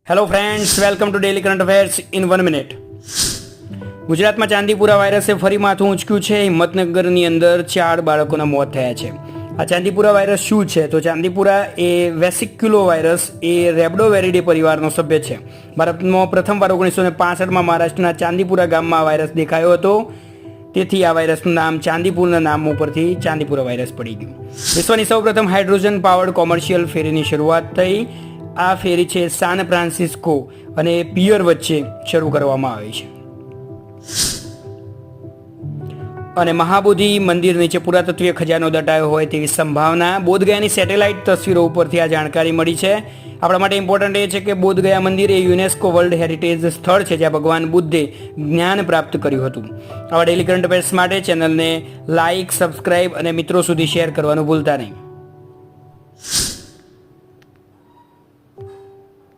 Hello friends, welcome to daily current affairs in 1 minute. ગુજરાતમાં ચાંદીપુરા વાયરસે ફરી માથું ઊંચક્યું છે. હિંમતનગરની અંદર 4 બાળકોના મોત થયા છે. આ ચાંદીપુરા વાયરસ શું છે? તો ચાંદીપુરા એ વેસિક્યુલો વાયરસ એ રેબડોવેરિડે પરિવારનો સભ્ય છે. ભારતમાં પ્રથમવાર 1965માં મહારાષ્ટ્રના ચાંદીપુરા ગામમાં આ વાયરસ દેખાયો હતો. તેથી આ વાયરસનું નામ ચાંદીપુરના નામ ઉપરથી ચાંદીપુરા વાયરસ પડી ગયું. વિશ્વની સૌપ્રથમ હાઇડ્રોજન પાવર્ડ કોમર્શિયલ ફેરીની શરૂઆત થઈ. આ ફેરી છે સાન ફ્રાન્સિસ્કો અને પિયર વચ્ચે શરૂ કરવામાં આવી છે. અને મહાબોધિ મંદિર નીચે પુરાતત્વીય ખજાનો દટાયો હોય તેવી સંભાવના. બોધગયાની સેટેલાઇટ તસવીરો ઉપરથી આ જાણકારી મળી છે. આપણા માટે ઇમ્પોર્ટન્ટ એ છે કે બોધગયા મંદિર એ યુનેસ્કો વર્લ્ડ હેરિટેજ સ્થળ છે જ્યાં ભગવાન બુદ્ધે જ્ઞાન પ્રાપ્ત કર્યું હતું. આવા ડેલી કરંટ અફેર્સ માટે ચેનલને લાઇક, સબસ્ક્રાઇબ અને મિત્રો સુધી શેર કરવાનું ભૂલતા નહીં.